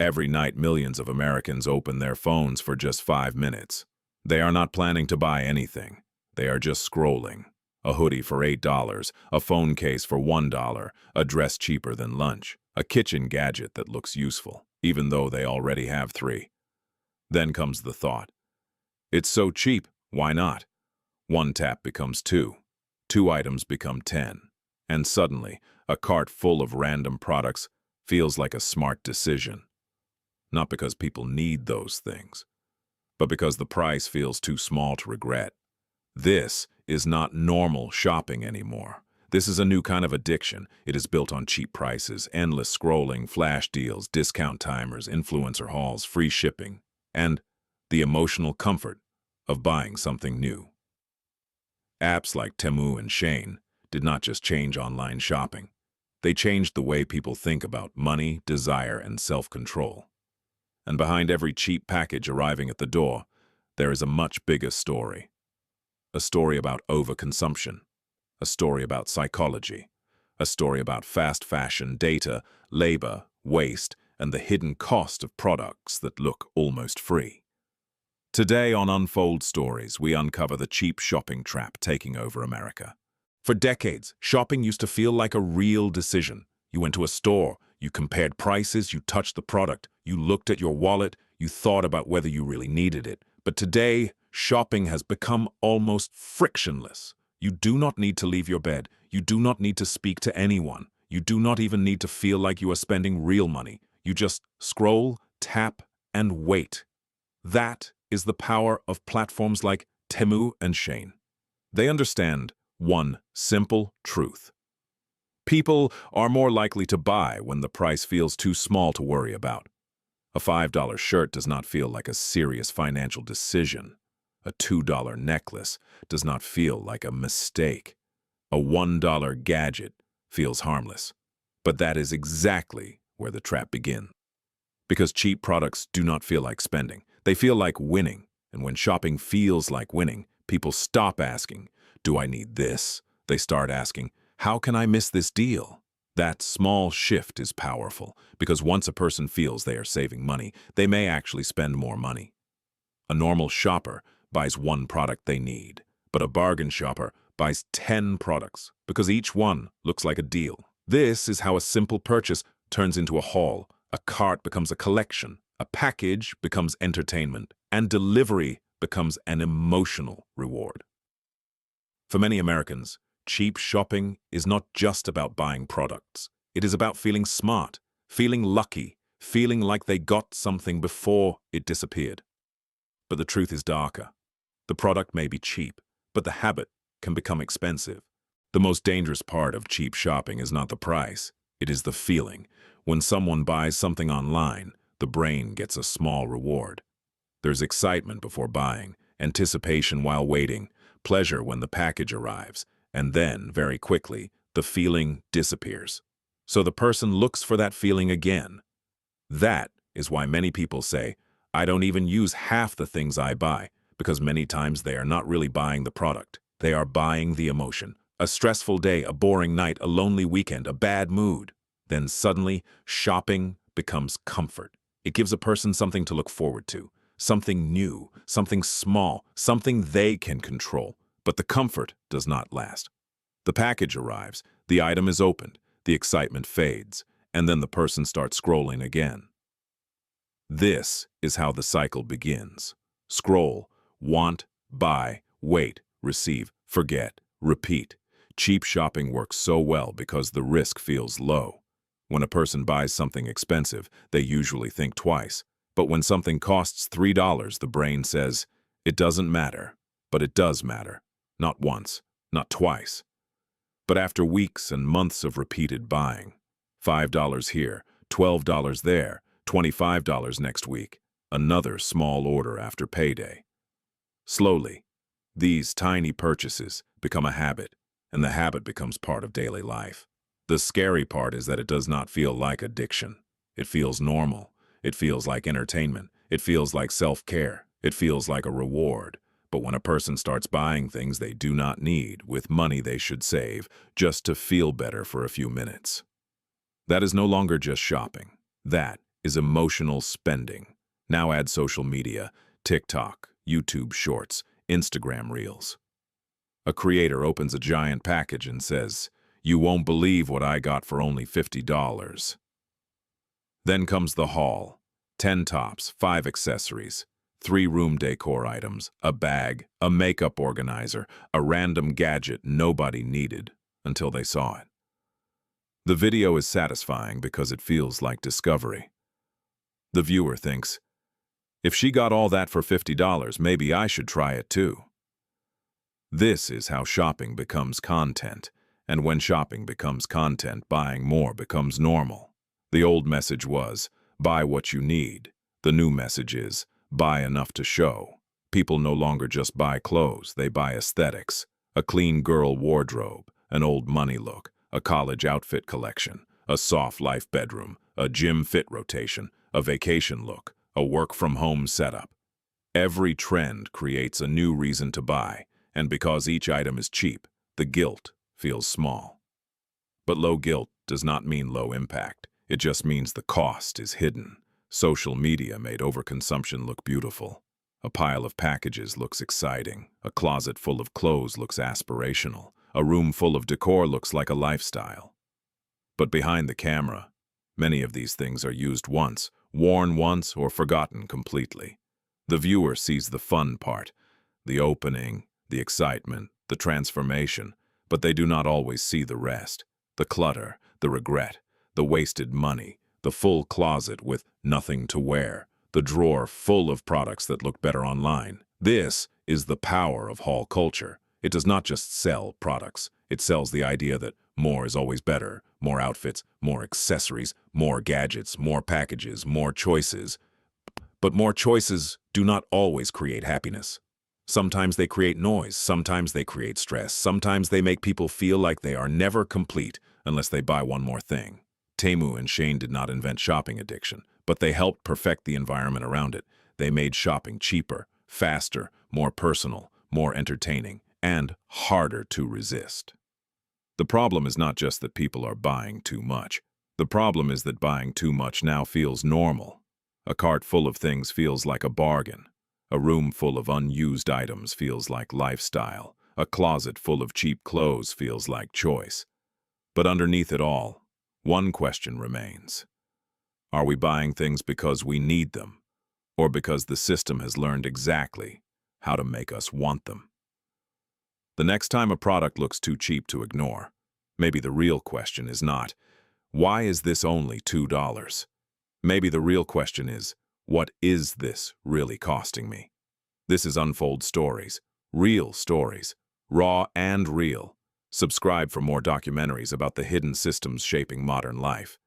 Every night, millions of Americans open their phones for just 5 minutes. They are not planning to buy anything. They are just scrolling. A hoodie for $8, a phone case for $1, a dress cheaper than lunch, a kitchen gadget that looks useful, even though they already have 3. Then comes the thought, it's so cheap, why not? One tap becomes 2. 2 items become 10. And suddenly, a cart full of random products feels like a smart decision. Not because people need those things, but because the price feels too small to regret. This is not normal shopping anymore. This is a new kind of addiction. It is built on cheap prices, endless scrolling, flash deals, discount timers, influencer hauls, free shipping, and the emotional comfort of buying something new. Apps like Temu and Shein did not just change online shopping. They changed the way people think about money, desire, and self-control. And behind every cheap package arriving at the door, there is a much bigger story. A story about overconsumption, a story about psychology, a story about fast fashion, data, labor, waste, and the hidden cost of products that look almost free. Today on Unfold Stories, we uncover the cheap shopping trap taking over America. For decades, shopping used to feel like a real decision. You went to a store, you compared prices, you touched the product, you looked at your wallet, you thought about whether you really needed it. But today, shopping has become almost frictionless. You do not need to leave your bed. You do not need to speak to anyone. You do not even need to feel like you are spending real money. You just scroll, tap, and wait. That is the power of platforms like Temu and Shein. They understand one simple truth. People are more likely to buy when the price feels too small to worry about. A $5 shirt does not feel like a serious financial decision. A $2 necklace does not feel like a mistake. A $1 gadget feels harmless. But that is exactly where the trap begins. Because cheap products do not feel like spending. They feel like winning. And when shopping feels like winning, people stop asking, do I need this? They start asking, how can I miss this deal? That small shift is powerful, because once a person feels they are saving money, they may actually spend more money. A normal shopper buys one product they need, but a bargain shopper buys 10 products, because each one looks like a deal. This is how a simple purchase turns into a haul, a cart becomes a collection, a package becomes entertainment, and delivery becomes an emotional reward. For many Americans, cheap shopping is not just about buying products. It is about feeling smart, feeling lucky, feeling like they got something before it disappeared. But the truth is darker. The product may be cheap, but the habit can become expensive. The most dangerous part of cheap shopping is not the price, it is the feeling. When someone buys something online, the brain gets a small reward. There's excitement before buying, anticipation while waiting, pleasure when the package arrives, and then, very quickly, the feeling disappears. So the person looks for that feeling again. That is why many people say, I don't even use half the things I buy, because many times they are not really buying the product. They are buying the emotion. A stressful day, a boring night, a lonely weekend, a bad mood. Then suddenly, shopping becomes comfort. It gives a person something to look forward to, something new, something small, something they can control. But the comfort does not last. The package arrives, the item is opened, the excitement fades, and then the person starts scrolling again. This is how the cycle begins. Scroll, want, buy, wait, receive, forget, repeat. Cheap shopping works so well because the risk feels low. When a person buys something expensive, they usually think twice. But when something costs $3, the brain says, it doesn't matter, but it does matter. Not once, not twice. But after weeks and months of repeated buying, $5 here, $12 there, $25 next week, another small order after payday. Slowly, these tiny purchases become a habit, and the habit becomes part of daily life. The scary part is that it does not feel like addiction. It feels normal. It feels like entertainment. It feels like self-care. It feels like a reward. But when a person starts buying things they do not need with money they should save just to feel better for a few minutes, that is no longer just shopping. That is emotional spending. Now add social media, TikTok, YouTube Shorts, Instagram Reels. A creator opens a giant package and says, "You won't believe what I got for only $50. Then comes the haul. 10 tops, 5 accessories, 3 room decor items, a bag, a makeup organizer, a random gadget nobody needed until they saw it. The video is satisfying because it feels like discovery. The viewer thinks, if she got all that for $50, maybe I should try it too. This is how shopping becomes content, and when shopping becomes content, buying more becomes normal. The old message was, buy what you need. The new message is, buy enough to show. People no longer just buy clothes, they buy aesthetics. A clean girl wardrobe, an old money look, a college outfit collection, a soft life bedroom, a gym fit rotation, a vacation look, a work-from-home setup. Every trend creates a new reason to buy, and because each item is cheap, the guilt feels small. But low guilt does not mean low impact. It just means the cost is hidden. Social media made overconsumption look beautiful. A pile of packages looks exciting. A closet full of clothes looks aspirational. A room full of decor looks like a lifestyle. But behind the camera, many of these things are used once, worn once, or forgotten completely. The viewer sees the fun part, the opening, the excitement, the transformation, but they do not always see the rest. The clutter, the regret, the wasted money, the full closet with nothing to wear, the drawer full of products that look better online. This is the power of haul culture. It does not just sell products. It sells the idea that more is always better. More outfits, more accessories, more gadgets, more packages, more choices. But more choices do not always create happiness. Sometimes they create noise, sometimes they create stress, sometimes they make people feel like they are never complete unless they buy one more thing. Temu and Shein did not invent shopping addiction, but they helped perfect the environment around it. They made shopping cheaper, faster, more personal, more entertaining, and harder to resist. The problem is not just that people are buying too much. The problem is that buying too much now feels normal. A cart full of things feels like a bargain. A room full of unused items feels like lifestyle. A closet full of cheap clothes feels like choice. But underneath it all, one question remains. Are we buying things because we need them, or because the system has learned exactly how to make us want them? The next time a product looks too cheap to ignore, maybe the real question is not, why is this only $2? Maybe the real question is, what is this really costing me? This is Unfold Stories, real stories, raw and real. Subscribe for more documentaries about the hidden systems shaping modern life.